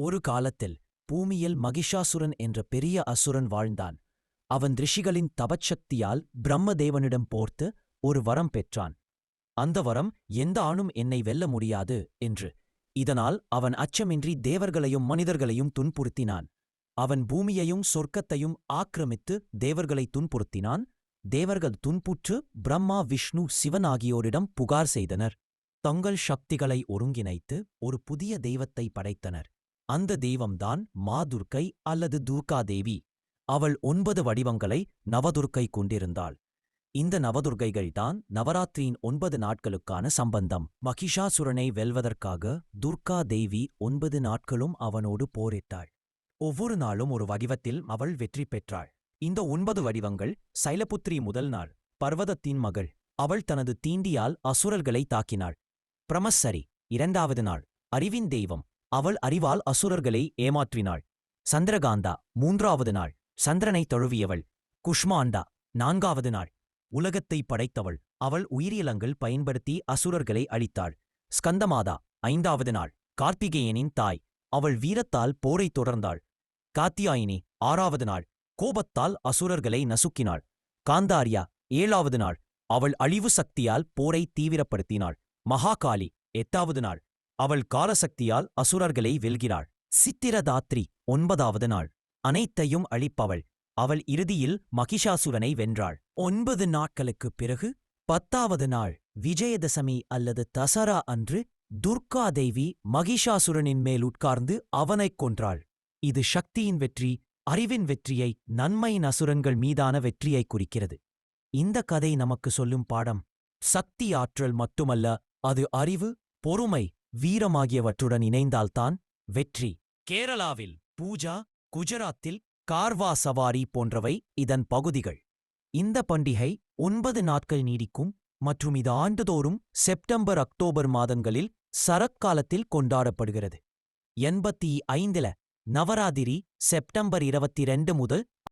ஒரு காலத்தில் பூமியில் மகிஷாசுரன் என்ற பெரிய அசுரன் வாழ்ந்தான். அவன் ரிஷிகளின் தபச்சக்தியால் பிரம்மதேவனிடம் போர்த்து ஒரு வரம் பெற்றான். அந்த வரம் எந்த ஆணும் என்னை வெல்ல முடியாது என்று. இதனால் அவன் அச்சமின்றி தேவர்களையும் மனிதர்களையும் துன்புறுத்தினான். அவன் பூமியையும் சொர்க்கத்தையும் ஆக்கிரமித்து தேவர்களை துன்புறுத்தினான். தேவர்கள் துன்புற்று பிரம்மா, விஷ்ணு, சிவன் ஆகியோரிடம் புகார் செய்தனர். தங்கள் சக்திகளை ஒருங்கிணைத்து ஒரு புதிய தெய்வத்தை படைத்தனர். அந்த தெய்வம்தான் மாதுர்க்கை அல்லது துர்காதேவி. அவள் 9 வடிவங்களை நவதுர்க்கை கொண்டிருந்தாள். இந்த நவதுர்க்கைகள்தான் நவராத்திரியின் 9 நாட்களுக்கான சம்பந்தம். மகிஷாசுரனை வெல்வதற்காக துர்கா தேவி 9 நாட்களும் அவனோடு போரிட்டாள். ஒவ்வொரு நாளும் ஒரு வடிவத்தில் அவள் வெற்றி பெற்றாள். இந்த 9 வடிவங்கள் சைலபுத்ரி முதல் நாள், பர்வதத்தின் மகள். அவள் தனது தீண்டியால் அசுரர்களை தாக்கினாள். பிரமசரி 2வது நாள், அறிவின் தெய்வம். அவள் அறிவால் அசுரர்களை ஏமாற்றினாள். சந்திரகாந்தா 3வது நாள், சந்திரனை தழுவியவள். குஷ்மாண்டா 4வது நாள், உலகத்தை படைத்தவள். அவள் உயிரியலங்கள் பயன்படுத்தி அசுரர்களை அழித்தாள். ஸ்கந்தமாதா 5வது நாள், கார்த்திகேயனின் தாய். அவள் வீரத்தால் போரை தொடர்ந்தாள். காத்தியாயினி 6வது நாள், கோபத்தால் அசுரர்களை நசுக்கினாள். காந்தாரியா 7வது நாள், அவள் அழிவு சக்தியால் போரை தீவிரப்படுத்தினாள். மகாகாளி 8வது நாள், அவள் காலசக்தியால் அசுரர்களை வெல்கிறாள். சித்திரதாத்ரி 9வது நாள், அனைத்தையும் அழிப்பவள். அவள் இறுதியில் மகிஷாசுரனை வென்றாள். 9 நாட்களுக்குப் பிறகு 10வது நாள், விஜயதசமி அல்லது தசரா அன்று துர்காதேவி மகிஷாசுரனின் மேல் உட்கார்ந்து அவனைக் கொன்றாள். இது சக்தியின் வெற்றி, அறிவின் வெற்றியை, நன்மையின் அசுரன்கள் மீதான வெற்றியை குறிக்கிறது. இந்த கதை நமக்கு சொல்லும் பாடம் சக்தி ஆற்றல் மட்டுமல்ல, அது அறிவு, பொறுமை, வீரமாகியவற்றுடன் இணைந்தால்தான் வெற்றி. கேரளாவில் பூஜா, குஜராத்தில் கார்வா சவாரி போன்றவை இதன் பகுதிகள். இந்த பண்டிகை 9 நாட்கள் நீடிக்கும் மற்றும் இது ஆண்டுதோறும் செப்டம்பர், அக்டோபர் மாதங்களில் சரக்காலத்தில் கொண்டாடப்படுகிறது. 85ல நவராத்திரி செப்டம்பர் 22 முதல்